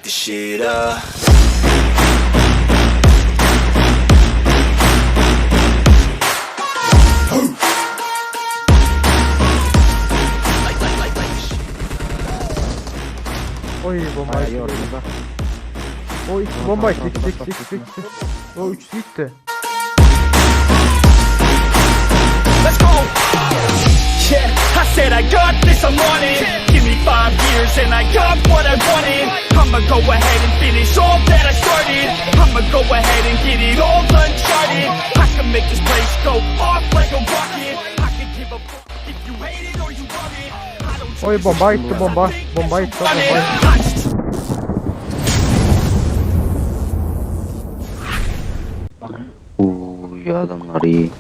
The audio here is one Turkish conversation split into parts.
this shit up. Oy bomba Bayağı gitti. yordum da. O iki bomba gitti. İkisi. O üçlü gitti. Let's go! Yeah, I said I got this, I'm on it. Give me 5 years and I got what I wanted. I'ma go ahead and finish all that I started. I'ma go ahead and get it all uncharted. I can make this place go off like a rocket. I can give a fuck if you hate it or you love it. I don't Oy bomba gitti bomba. Bomba gitti. Bomba gitti. Uuu ya adamlar iyi.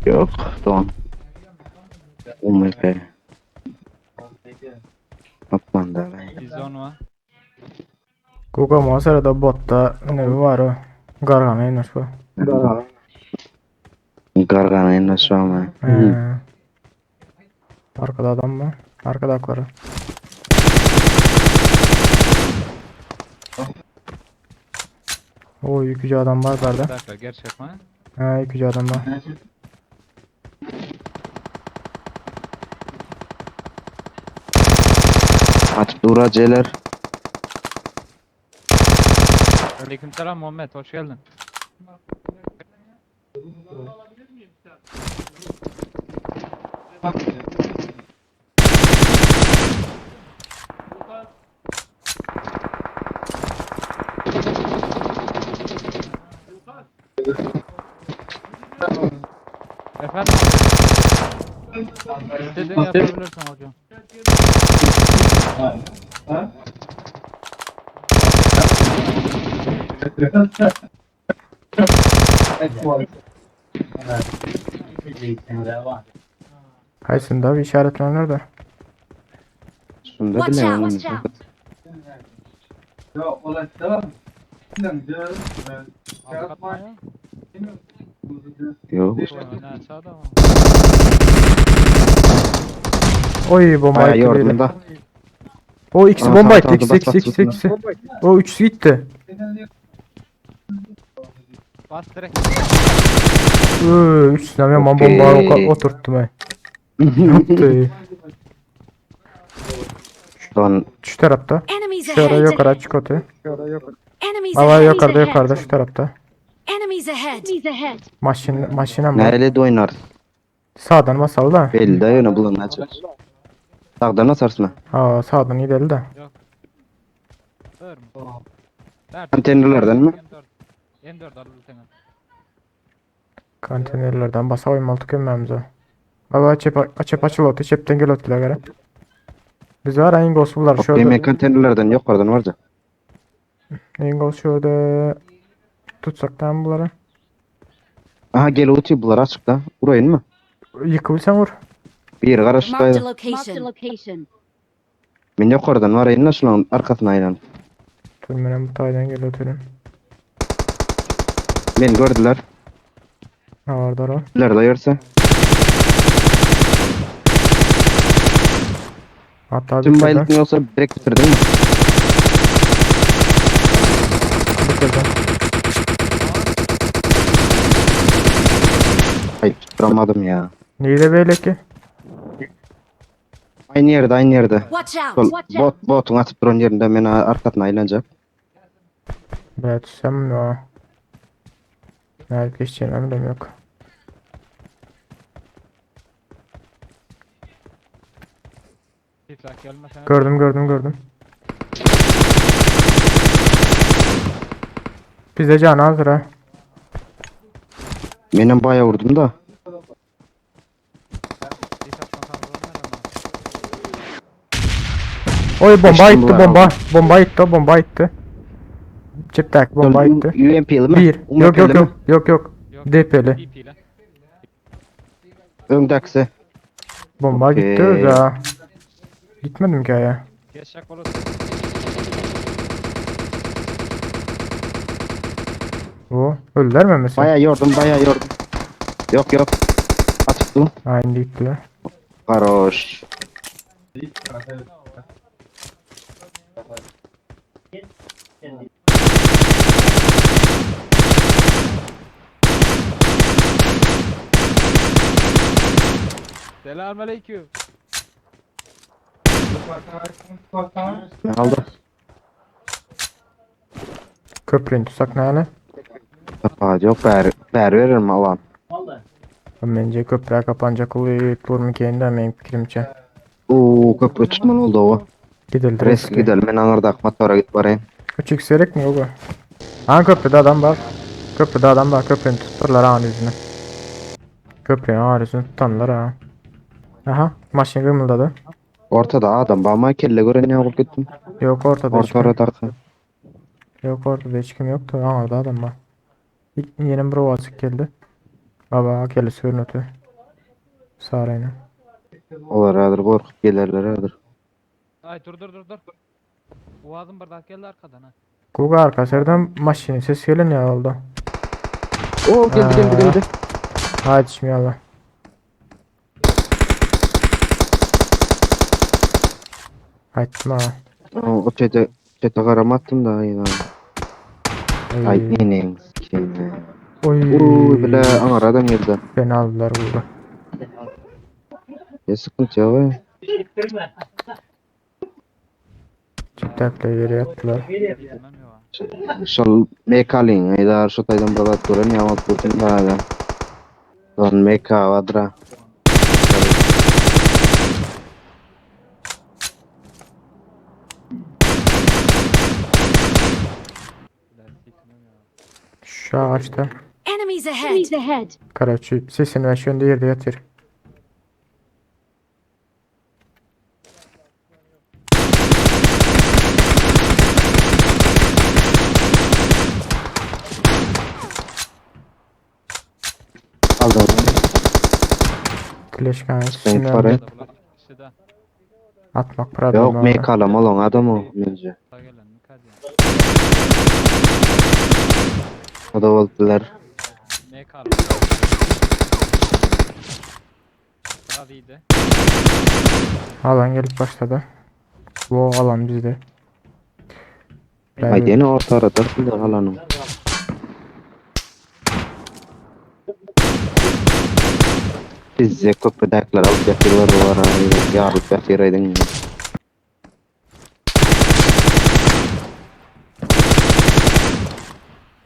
Yok tamam. UMP. Atman da lan. Bizon var. Kuka masara da botta ne var o? Gargana iniş bu. Gargana nasıl ama. Arkada adam mı? Arkada akları. O yükücü adam var Bir nerede? dakika gerçek mi? Ha yükücü adam var. Atıp duracaklar. Aleykümselam Muhammed, hoş geldin. Efendim? İstediğini yapabilirsin hocam. Kaysında bir işaretler nerede? Şunda Watch bile out! oğlum. Watch out! Atma ya. Yok. Oyna sağda mı? Oy bomba Bayağı gitti yordum biri. da. O ikisi Aa, bomba tamam, gitti. tamam, İkisi. bas. O üçlü gitti. Bas direkt. Üçüne ben Okey. bomba oturttum ben. Yaptı. Lan Şu tarafta. Enemies Şöyle ahead! yukarı çık otu. Enemies Hava ahead! yukarıda şu tarafta. Enemies ahead! Maşine mi? neyle de oynar. Sağdan masal da. Belli de öyle bulunacak. Sağdan asarsın. Ha sağdan gidelim de. Dur mu? Konteynerlerden mi? M4 alır sana. Konteynerlerden basa oymaltık gömmemize. Baba açıp açıl otu. Çepten gel otuyla göre. Biz var en gospular Yok şurada. yemek konteynerlerden yok oradan varca. En gos şurada. Tutsak tamam bunları. Aha gel uti bular açıkta. Burayın mı? Yıkılsan vur. Bir yeri Marked a karıştaydı. location. Ben yok oradan var ayın nasıl lan arkasına aynen. Tümünen bu taydan gel otuyla. Beni gördüler. Ha orada o. Nerede yerse. Hatta Tüm bitirdim. bayılık ne olsa direkt bitirdin mi? Bitirdim. Hayır tutturamadım ya. Neyi de böyle ki? Aynı yerde. Watch out! Sol, botun atıp duran yerinde beni arkasına aylanacak. Evet sen mi o? Nerede geçeceğini eminim yok. Hiç gelme sana. Gördüm. Bize can hazır ha. Benim bayağı vurdum da. Hiç atmasan vururlar Oy bomba Geçtim gitti bu bomba. Bomba gitti. Ceptek bomba gitti. UMP'li mi? Bir. UMP'li mi? Yok. ama. Yok. DP'li. DP ile. Öndekse. Bomba Okey. gitti öyle. Gitmedim ki ya. Geçecek olur. O öldüler mi mesela? Bayağı yordum, bayağı yordum. Yok yok. Açıktı. Aynı gittiler. Karoş. Selamünaleyküm. Ne aldı? Köprüyü tutsak ne yani? Kapağı yok. Ver veririm alan. Bence köprüye kapanacak oluyor. Durmu kendi benim fikrimce. Oo, köprü tutmalı oldu o. Gidildi Reski riski. gidelim. Ben anırdak motora git barayım. Küçük serek mi o bu? Ha köprüde adam var. Köprüde adam var. Köprünü tutturlar ağın yüzüne. Köprünün ağın yüzünü tutanlar ha. Aha maşin gımıldadı. Ortada adam. Bana kelle göre ne olup gittim. Yok ortada hiç Orta kim. orada. Yok ortada hiç kim yoktu. Ha orada adam var. Yeni bir azıcık geldi. Baba geldi sürünütü. Sarayına. Olar adır korkup gelirler adır. Ay dur. Boğazım bardak geldi arkadan ha. Kuga arkasından maşinin ses geliyor ne oldu? Oo geldi. Hadi şimdi Allah. Haydi ma. O çete karamattım da yine. Ay neyin sikeyim. Oy. Uuu bile anar adam geldi. Beni aldılar burada. Ya sıkıntı yok. Çıtakla yere yattılar. Bilmem ya. Şol mekalin aydar şu taydan balat duran yamat tutun da. Don meka vadra. Bilmem ya. Şu ağaçta. Enemies ahead. Enemies ahead. Karaçı sesini ve şu anda yerde yatır. Aldı onu. Kileşkan para. sesini Burada İşte de. atmak problem Yok var. mekala malon adam o bence. Sağ gelen mükad ya. O da oldular. Ne kal? Radiydi. Alan gelip başladı. Bu alan bizde. Haydi yine orta arada şimdi alanım. Bizce köprüdekler alıp yapıyorlar var abi. Yarıp yapıyorydun.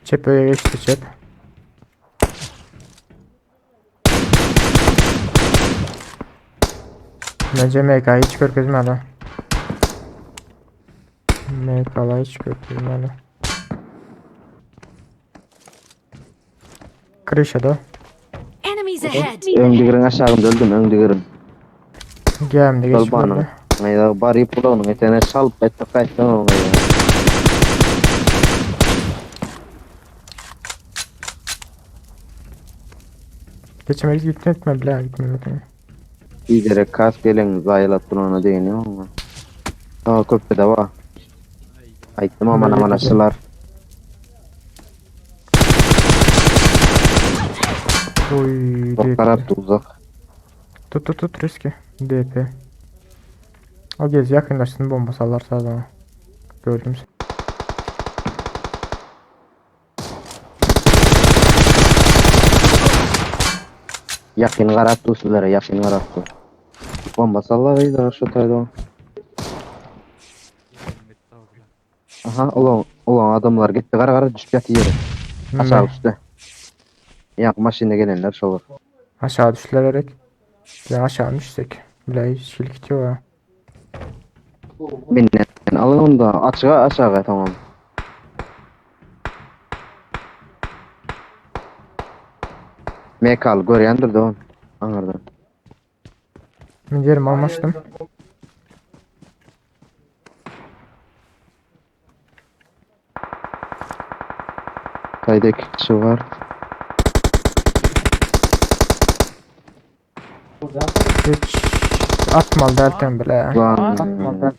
Çep öyle geçti çep. Bence MK hiç görkezmedi. MK'la hiç görkezmedi. Krişada. Enemies ahead. Öngügürün aşağımda öldüm öngügürün. Gemde Sol geçip bana. öldü. Ayda bari pula onun etene salp etti kaçtan onu ya. Geçemeyiz gitme bile gitme. İyice kas gelen zaylattın ona değiniyor ama. Aa köprüde var. Aytım aman aşılar. Oy Çok DP. karattı uzak. Tut riski. DP. O gez yakınlaşsın bomba sallarsa adama. Gördüm seni. Yakın karattı usulere yakın karattı. Bomba sallarıydı şu tayda o. Aha ulan adamlar gitti kara düşüp yatı yere. Aşağı üstte. Yak maşinle gelenler şolar. Aşağı düşülerek. Ben aşağı düşsek. Bile hiç kilit yok ha. Binnen alın onu da aşağı tamam. Mekal görüyendir de on. Anlardan. Ben yerim almıştım. Tayda 2 kişi var. Hiç atmal derken bile. Lan. Çıkma.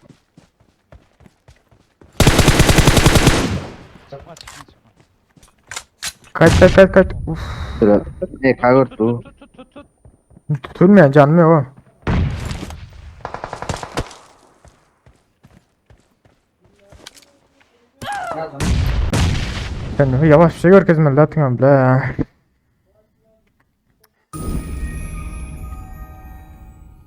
Kaç. Uf. Şöyle ne kagırdı. Tut tut tut. Tutulmayan canım yok o. Sen yavaş bir şey gör kezmeli atın bile.